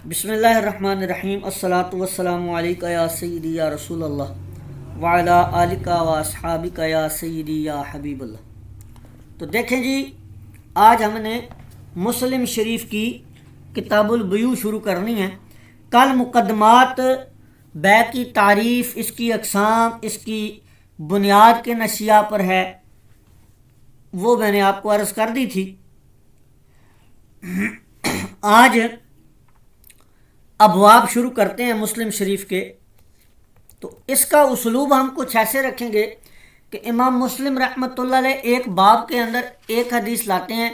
بسم اللہ الرحمن الرحیم الصلاۃ والسلام علیکہ یا سیدی یا رسول اللہ وعلی آلکہ و اصحابکہ یا سیدی یا حبیب اللہ۔ تو دیکھیں جی، آج ہم نے مسلم شریف کی کتاب البیوع شروع کرنی ہے۔ کل مقدمات بیع کی تعریف، اس کی اقسام، اس کی بنیاد کے اشیاء پر ہے، وہ میں نے آپ کو عرض کر دی تھی۔ آج ابواب شروع کرتے ہیں مسلم شریف کے۔ تو اس کا اسلوب ہم کچھ ایسے رکھیں گے کہ امام مسلم رحمۃ اللہ علیہ ایک باب کے اندر ایک حدیث لاتے ہیں،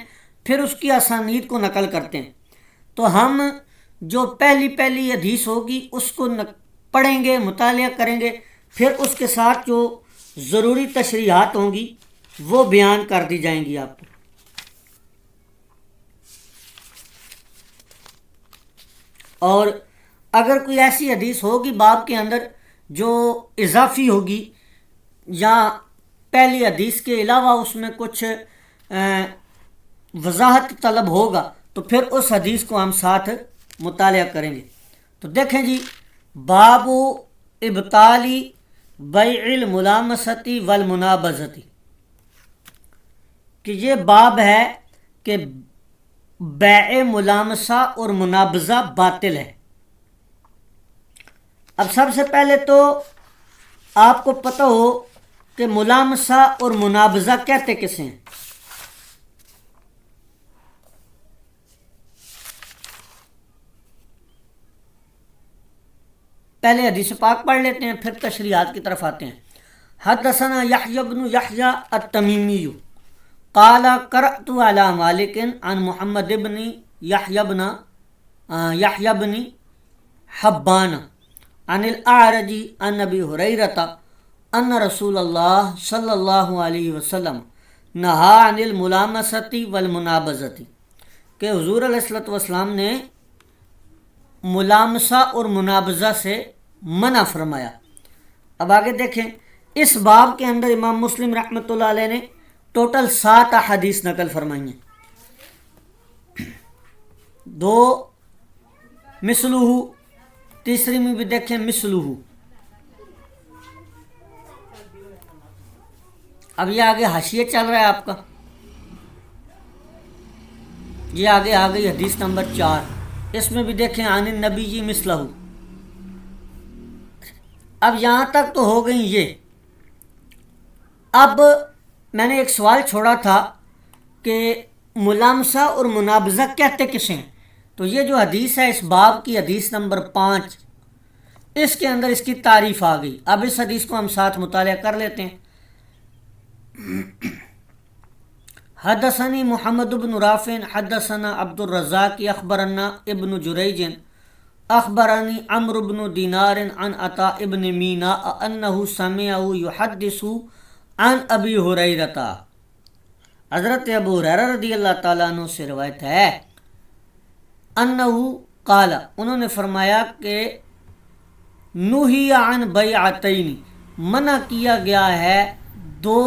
پھر اس کی اسانید کو نقل کرتے ہیں۔ تو ہم جو پہلی حدیث ہوگی اس کو پڑھیں گے، مطالعہ کریں گے، پھر اس کے ساتھ جو ضروری تشریحات ہوں گی وہ بیان کر دی جائیں گی آپ کو۔ اور اگر کوئی ایسی حدیث ہوگی باب کے اندر جو اضافی ہوگی یا پہلی حدیث کے علاوہ اس میں کچھ وضاحت طلب ہوگا تو پھر اس حدیث کو ہم ساتھ مطالعہ کریں گے۔ تو دیکھیں جی، باب ابطالی بیع الملامستی والمنابذتی، کہ یہ باب ہے کہ بیع ملامسہ اور منابذہ باطل ہے۔ اب سب سے پہلے تو آپ کو پتہ ہو کہ ملامسہ اور منابذہ کہتے کسے ہیں۔ پہلے حدیث پاک پڑھ لیتے ہیں، پھر تشریحات کی طرف آتے ہیں۔ حدثنا یحیی بن یحیی التمیمی قال قرأت على مالک عن محمد بن یحیی بن حبان عن الاعرج عن ابی ہریرۃ ان رسول اللہ صلی اللہ علیہ وسلم نہا عن الملامسۃ والمنابذۃ، کہ حضور علیہ الصلوۃ والسلام نے ملامسہ اور منابذہ سے منع فرمایا۔ اب آگے دیکھیں، اس باب کے اندر امام مسلم رحمۃ اللہ علیہ نے ٹوٹل 7 احادیث نقل فرمائی ہیں۔ 2 مثلہ، تیسری میں بھی دیکھیں مثلہ۔ اب یہ آگے حاشیے چل رہا ہے آپ کا، یہ آگے آ گئی حدیث نمبر 4، اس میں بھی دیکھیں عن النبی جی مثلہ۔ اب یہاں تک تو ہو گئی یہ۔ اب میں نے ایک سوال چھوڑا تھا کہ ملامسہ اور منابذہ کہتے کسے ہیں، تو یہ جو حدیث ہے اس باب کی حدیث نمبر 5، اس کے اندر اس کی تعریف آ گئی۔ اب اس حدیث کو ہم ساتھ مطالعہ کر لیتے ہیں۔ حدثنی محمد بن رافع حدثنا عبد الرزاق اخبرنا ابن جریج اخبرنی عمرو بن دینار عن عطاء ابن مینا انہ سمعہ یحدث عن ابی ہریرۃ، حضرت ابو ہریرہ رضی اللہ تعالیٰ عنہ سے روایت ہے، انہ قال، انہوں نے فرمایا کہ نہی عن بیعتین، منع کیا گیا ہے 2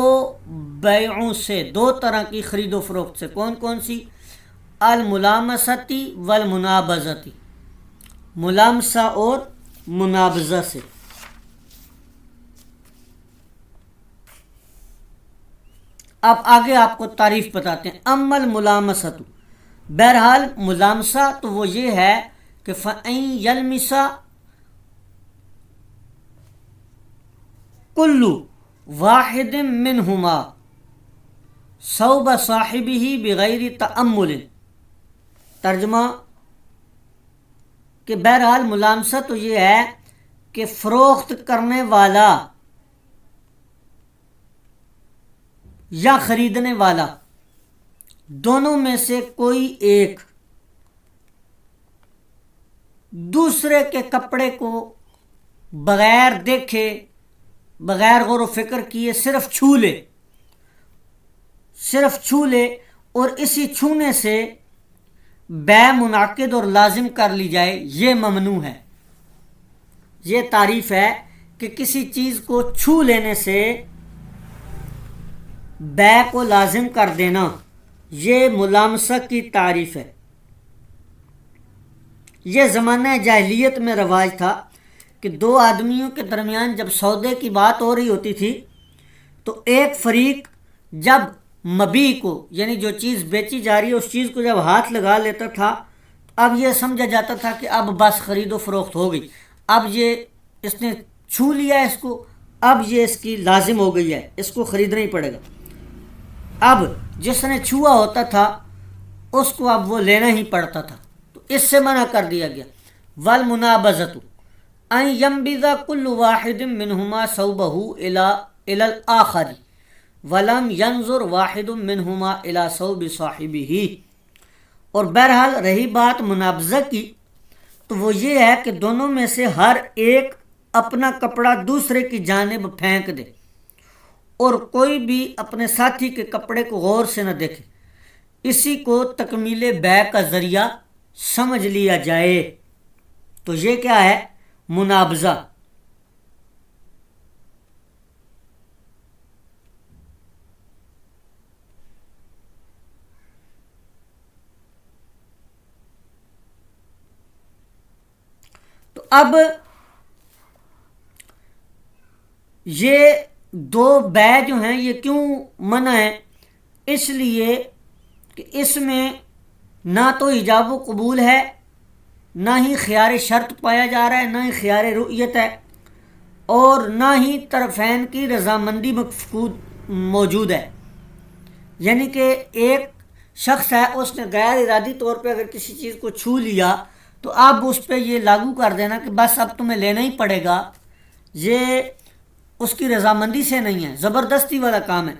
بیعوں سے، 2 طرح کی خرید و فروخت سے۔ کون کون سی؟ الملامستی والمنابذتی، ملامسہ اور منابذہ سے۔ اب آگے آپ کو تعریف بتاتے ہیں۔ اما الملامسۃ، بہرحال ملامسہ تو وہ یہ ہے کہ فَإِن يَلْمِسَ كُلُّ وَاحِدٍ مِّنْهُمَا ثَوْبَ صَاحِبِهِ بِغَيْرِ تَأَمُّلٍ، ترجمہ کہ بہرحال ملامسہ تو یہ ہے کہ فروخت کرنے والا یا خریدنے والا، دونوں میں سے کوئی ایک دوسرے کے کپڑے کو بغیر دیکھے، بغیر غور و فکر کیے صرف چھو لے اور اسی چھونے سے بیع منعقد اور لازم کر لی جائے، یہ ممنوع ہے۔ یہ تعریف ہے کہ کسی چیز کو چھو لینے سے بیع کو لازم کر دینا، یہ ملامسہ کی تعریف ہے۔ یہ زمانہ جاہلیت میں رواج تھا کہ دو آدمیوں کے درمیان جب سودے کی بات ہو رہی ہوتی تھی تو ایک فریق جب مبی کو یعنی جو چیز بیچی جا رہی ہے اس چیز کو جب ہاتھ لگا لیتا تھا، اب یہ سمجھا جاتا تھا کہ اب بس خرید و فروخت ہو گئی، اب یہ اس نے چھو لیا ہے اس کو، اب یہ اس کی لازم ہو گئی ہے، اس کو خریدنا ہی پڑے گا۔ اب جس نے چھوا ہوتا تھا اس کو اب وہ لینا ہی پڑتا تھا، تو اس سے منع کر دیا گیا۔ والمنابذۃ ان ينبذ كل واحد منهما ثوبه الى الاخر ولم ينظر واحد منهما الى ثوب صاحبه۔ اور بہرحال رہی بات منابذہ کی تو وہ یہ ہے کہ دونوں میں سے ہر ایک اپنا کپڑا دوسرے کی جانب پھینک دے اور کوئی بھی اپنے ساتھی کے کپڑے کو غور سے نہ دیکھے، اسی کو تکمیل بیع کا ذریعہ سمجھ لیا جائے۔ تو یہ کیا ہے؟ منابذہ۔ تو اب یہ دو بیع جو ہیں یہ کیوں منع ہے؟ اس لیے کہ اس میں نہ تو ایجاب و قبول ہے، نہ ہی خیار شرط پایا جا رہا ہے، نہ ہی خیار رؤیت ہے، اور نہ ہی طرفین کی رضامندی مفقود موجود ہے۔ یعنی کہ ایک شخص ہے، اس نے غیر ارادی طور پہ اگر کسی چیز کو چھو لیا تو اب اس پہ یہ لاگو کر دینا کہ بس اب تمہیں لینا ہی پڑے گا، یہ اس کی رضامندی سے نہیں ہے، زبردستی والا کام ہے۔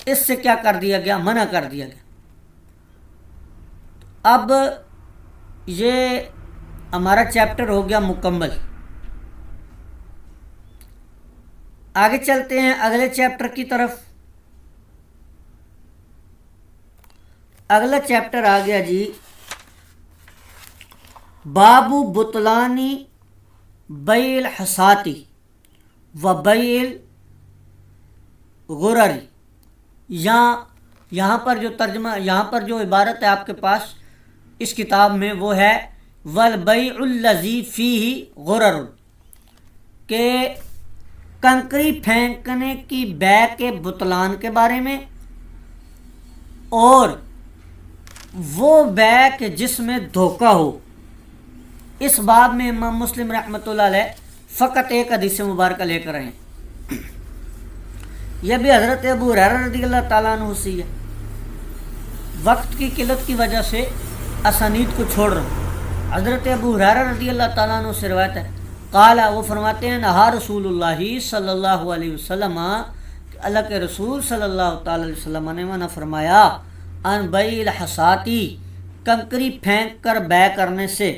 اس سے کیا کر دیا گیا؟ منع کر دیا گیا۔ اب یہ ہمارا چیپٹر ہو گیا مکمل۔ آگے چلتے ہیں اگلے چیپٹر کی طرف۔ اگلا چیپٹر آ گیا جی، باب بطلانی بیع الحصاتی و بیع الغرری۔ یہاں پر جو ترجمہ، یہاں پر جو عبارت ہے آپ کے پاس اس کتاب میں وہ ہے والبیع الذی فیہ غرر، کہ کنکری پھینکنے کی بیع کے بطلان کے بارے میں، اور وہ بیع کہ جس میں دھوکہ ہو۔ اس باب میں امام مسلم رحمۃ اللہ علیہ فقط ایک حدیث مبارکہ لے کر ہیں، یہ بھی حضرت ابو ہریرہ رضی اللہ تعالیٰ عنہ سے ہے۔ وقت کی قلت کی وجہ سے اسانید کو چھوڑ رہا ہوں۔ حضرت ابو ہریرہ رضی اللہ تعالیٰ عنہ سے روایت ہے، قال، وہ فرماتے ہیں، نہا رسول اللہ صلی اللہ علیہ وسلم، کہ اللہ کے رسول صلی اللہ تعالی علیہ وسلم نے منع فرمایا، ان بیع الحصاتی، کنکری پھینک کر بیع کرنے سے،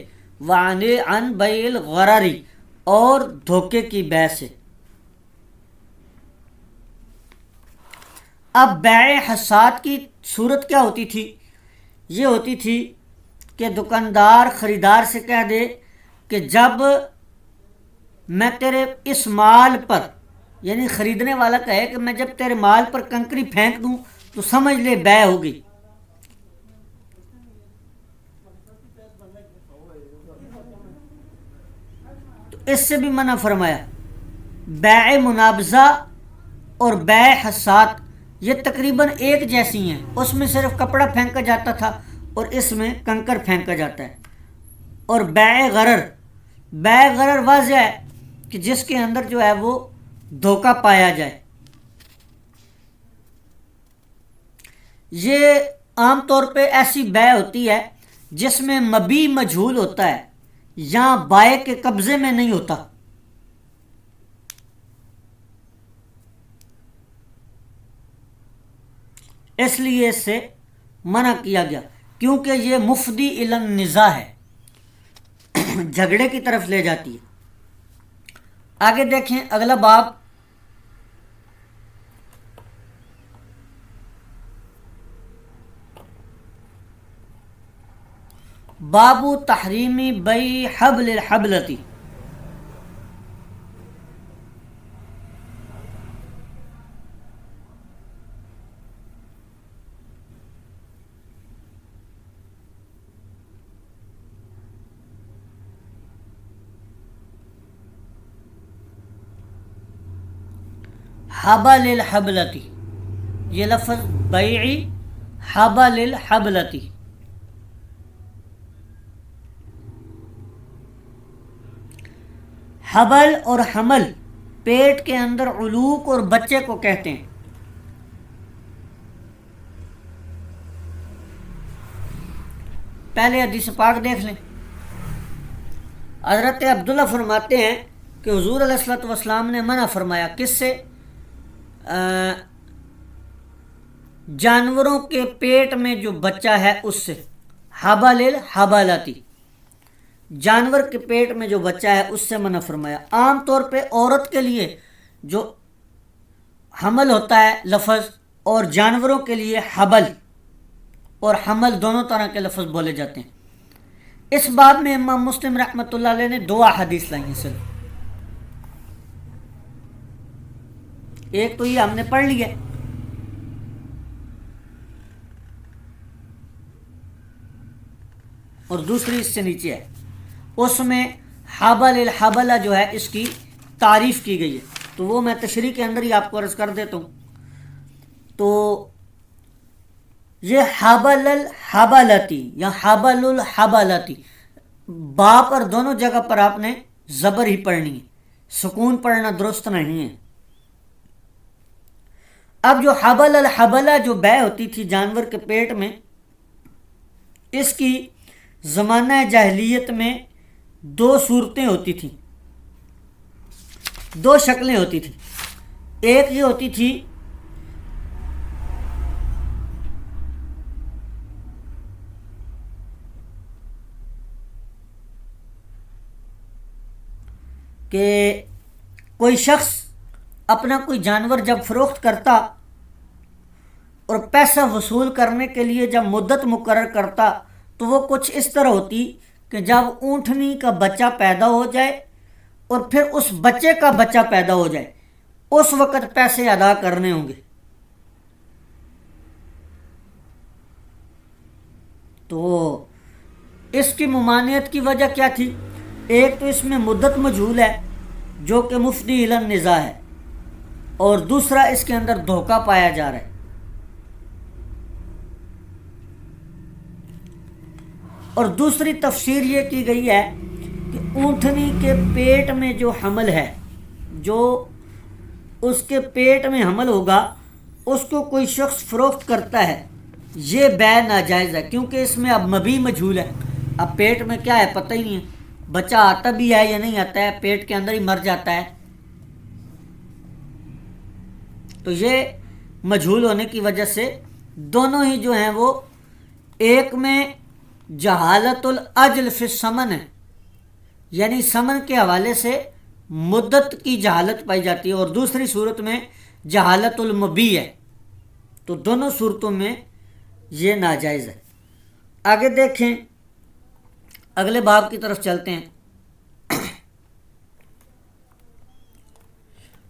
عن بیع الغرری، اور دھوکے کی بیع سے۔ اب بیع حصات کی صورت کیا ہوتی تھی؟ یہ ہوتی تھی کہ دکاندار خریدار سے کہہ دے کہ جب میں تیرے اس مال پر، یعنی خریدنے والا کہے کہ میں جب تیرے مال پر کنکری پھینک دوں تو سمجھ لے بیع ہو گئی۔ تو اس سے بھی منع فرمایا۔ بیع منابذہ اور بیع حصات یہ تقریباً ایک جیسی ہیں، اس میں صرف کپڑا پھینکا جاتا تھا اور اس میں کنکر پھینکا جاتا ہے۔ اور بیع غرر، بیع غرر واضح ہے کہ جس کے اندر جو ہے وہ دھوکہ پایا جائے۔ یہ عام طور پہ ایسی بیع ہوتی ہے جس میں مبیع مجہول ہوتا ہے یا بائع کے قبضے میں نہیں ہوتا۔ اس لیے اس سے منع کیا گیا، کیونکہ یہ مفضی الی النزاع ہے، جھگڑے کی طرف لے جاتی ہے۔ آگے دیکھیں اگلا باب، باب تحریم بیع حبل الحبلتی۔ حبل الحبلتی، یہ لفظ بیعی حبل الحبلتی. حبل اور حمل پیٹ کے اندر علوق اور بچے کو کہتے ہیں. پہلے حدیث پاک دیکھ لیں. حضرت عبداللہ فرماتے ہیں کہ حضور علیہ الصلوۃ والسلام نے منع فرمایا کس سے؟ جانوروں کے پیٹ میں جو بچہ ہے اس سے. حبل الحبلتی، جانور کے پیٹ میں جو بچہ ہے اس سے منع فرمایا. عام طور پہ عورت کے لیے جو حمل ہوتا ہے لفظ، اور جانوروں کے لیے حبل اور حمل دونوں طرح کے لفظ بولے جاتے ہیں. اس باب میں امام مسلم رحمۃ اللہ علیہ نے 2 احادیث لائی ہیں صرف. ایک تو یہ ہم نے پڑھ لی ہے، اور دوسری اس سے نیچے ہے. اس میں حبل الحبلہ جو ہے اس کی تعریف کی گئی ہے، تو وہ میں تشریح کے اندر ہی آپ کو عرض کر دیتا ہوں. تو یہ حبل الحبلتی یا حبل الحبلتی، با پر دونوں جگہ پر آپ نے زبر ہی پڑھنی ہے، سکون پڑھنا درست نہیں ہے. اب جو حبل الحبلہ جو بے ہوتی تھی جانور کے پیٹ میں، اس کی زمانہ جاہلیت میں 2 صورتیں ہوتی تھیں، 2 شکلیں ہوتی تھیں. ایک یہ ہوتی تھی کہ کوئی شخص اپنا کوئی جانور جب فروخت کرتا اور پیسہ وصول کرنے کے لیے جب مدت مقرر کرتا تو وہ کچھ اس طرح ہوتی کہ جب اونٹنی کا بچہ پیدا ہو جائے اور پھر اس بچے کا بچہ پیدا ہو جائے اس وقت پیسے ادا کرنے ہوں گے. تو اس کی ممانعت کی وجہ کیا تھی؟ ایک تو اس میں مدت مجہول ہے جو کہ مفضی الی النزاع ہے، اور دوسرا اس کے اندر دھوکہ پایا جا رہا ہے. اور دوسری تفسیر یہ کی گئی ہے کہ اونٹنی کے پیٹ میں جو حمل ہے، جو اس کے پیٹ میں حمل ہوگا اس کو کوئی شخص فروخت کرتا ہے، یہ بے ناجائز ہے، کیونکہ اس میں اب مبی مجہول ہے. اب پیٹ میں کیا ہے پتہ ہی نہیں ہے، بچہ آتا بھی ہے یا نہیں آتا ہے، پیٹ کے اندر ہی مر جاتا ہے. تو یہ مجہول ہونے کی وجہ سے دونوں ہی جو ہیں وہ، ایک میں جہالت الاجل فی الثمن ہے، یعنی ثمن کے حوالے سے مدت کی جہالت پائی جاتی ہے، اور دوسری صورت میں جہالت المبی ہے. تو دونوں صورتوں میں یہ ناجائز ہے. آگے دیکھیں، اگلے باب کی طرف چلتے ہیں.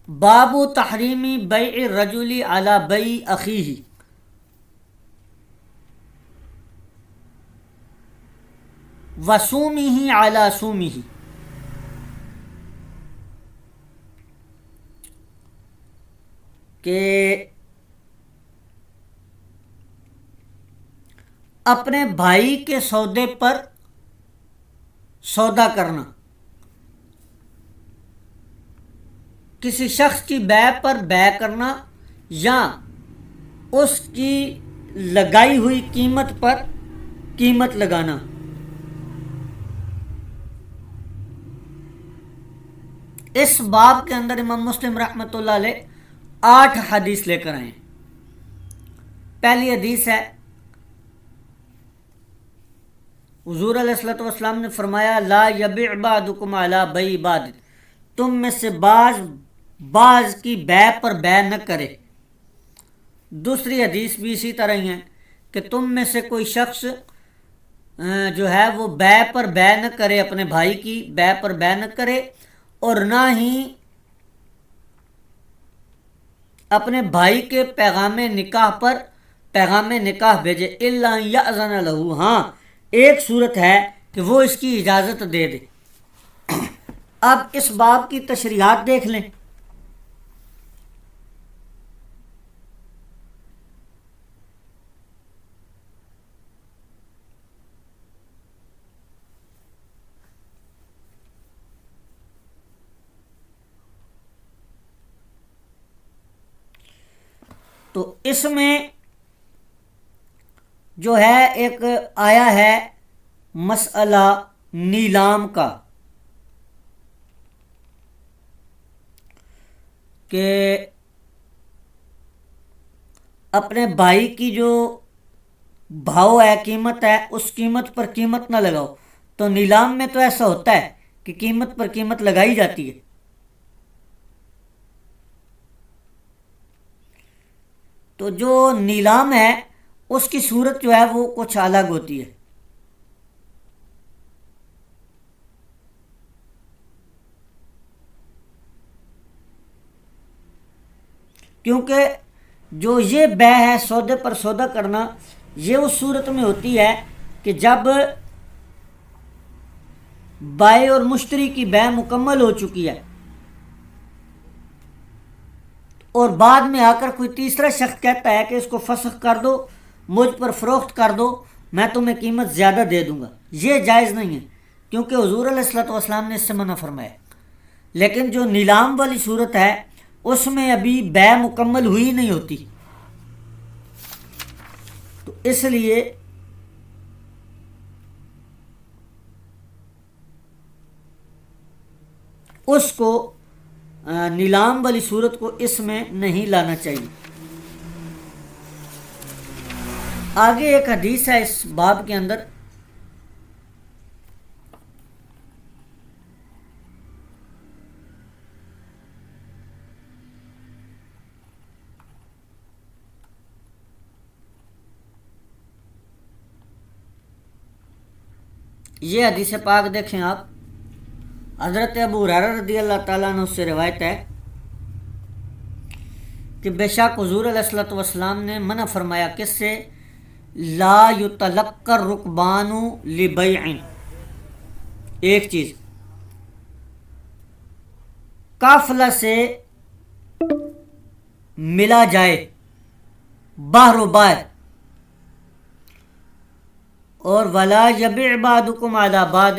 باب تحریمی بیع الرجل علی بیع اخیہ. وصومہ علی صومہ. کہ اپنے بھائی کے سودے پر سودا کرنا، کسی شخص کی بیع پر بیع کرنا، یا اس کی لگائی ہوئی قیمت پر قیمت لگانا. اس باب کے اندر امام مسلم رحمۃ اللہ علیہ 8 حدیث لے کر آئے. پہلی حدیث ہے، حضور علیہ الصلوۃ والسلام نے فرمایا لا یبیع بعضکم علی بیع بعض، تم میں سے بعض کی بیع پر بیع نہ کرے. دوسری حدیث بھی اسی طرح ہی ہے کہ تم میں سے کوئی شخص جو ہے وہ بیع پر بیع نہ کرے، اپنے بھائی کی بیع پر بیع نہ کرے، اور نہ ہی اپنے بھائی کے پیغام نکاح پر پیغام نکاح بھیجے. الا ان یأذن لہ، ہاں ایک صورت ہے کہ وہ اس کی اجازت دے دے. اب اس باب کی تشریحات دیکھ لیں. تو اس میں جو ہے ایک آیا ہے مسئلہ نیلام کا کہ اپنے بھائی کی جو بھاؤ ہے، قیمت ہے، اس قیمت پر قیمت نہ لگاؤ. تو نیلام میں تو ایسا ہوتا ہے کہ قیمت پر قیمت لگائی جاتی ہے. تو جو نیلام ہے اس کی صورت جو ہے وہ کچھ الگ ہوتی ہے. کیونکہ جو یہ بے ہے، سودے پر سودا کرنا، یہ اس صورت میں ہوتی ہے کہ جب بائع اور مشتری کی بے مکمل ہو چکی ہے اور بعد میں آ کر کوئی تیسرا شخص کہتا ہے کہ اس کو فسخ کر دو، مجھ پر فروخت کر دو، میں تمہیں قیمت زیادہ دے دوں گا. یہ جائز نہیں ہے کیونکہ حضور علیہ الصلوۃ والسلام نے اس سے منع فرمایا. لیکن جو نیلام والی صورت ہے اس میں ابھی بے مکمل ہوئی نہیں ہوتی، تو اس لیے اس کو نیلام والی صورت کو اس میں نہیں لانا چاہیے. آگے ایک حدیث ہے اس باب کے اندر، یہ حدیث پاک دیکھیں آپ. حضرت ابو ہریرہ رضی اللہ تعالیٰ عنہ سے روایت ہے کہ بے شک حضور علیہ الصلوۃ والسلام نے منع فرمایا کس سے؟ لا یتلقى الرکبان لبیع. ایک چیز، قافلہ سے ملا جائے باہر و باہر، اور ولا یبیع بعضکم علی بعض،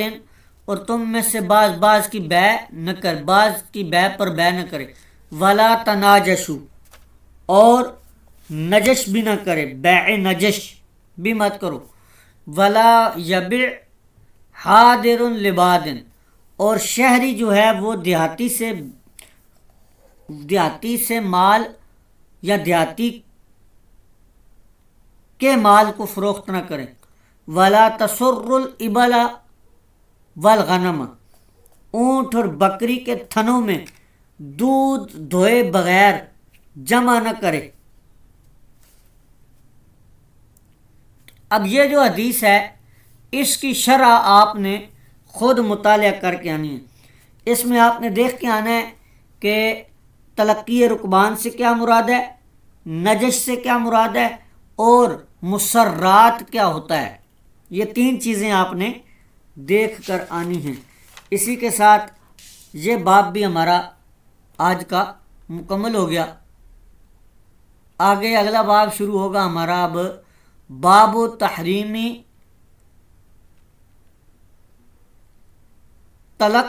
اور تم میں سے بعض کی بے نہ کر، بعض کی بے پر بے نہ کرے. ولا تناجشوا، اور نجش بھی نہ کرے، بیع نجش بھی مت کرو. ولا یبیع حاضر لباد، اور شہری جو ہے وہ دیہاتی سے مال یا دیہاتی کے مال کو فروخت نہ کریں. ولا تسر الابل والغنم، اونٹ اور بکری کے تھنوں میں دودھ دھوئے بغیر جمع نہ کرے. اب یہ جو حدیث ہے اس کی شرح آپ نے خود مطالعہ کر کے آنی ہے. اس میں آپ نے دیکھ کے آنا ہے کہ تلقی رکبان سے کیا مراد ہے، نجش سے کیا مراد ہے، اور مسرات کیا ہوتا ہے. یہ تین چیزیں آپ نے دیکھ کر آنی ہیں. اسی کے ساتھ یہ باب بھی ہمارا آج کا مکمل ہو گیا. آگے اگلا باب شروع ہوگا ہمارا اب، باب تحریمی طلق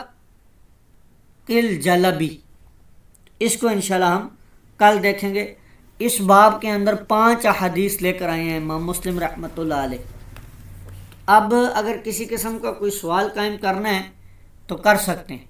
الجلبی. اس کو انشاءاللہ ہم کل دیکھیں گے. اس باب کے اندر 5 احادیث لے کر آئے ہیں امام مسلم رحمۃ اللہ علیہ. اب اگر کسی قسم کا کوئی سوال قائم کرنا ہے تو کر سکتے ہیں.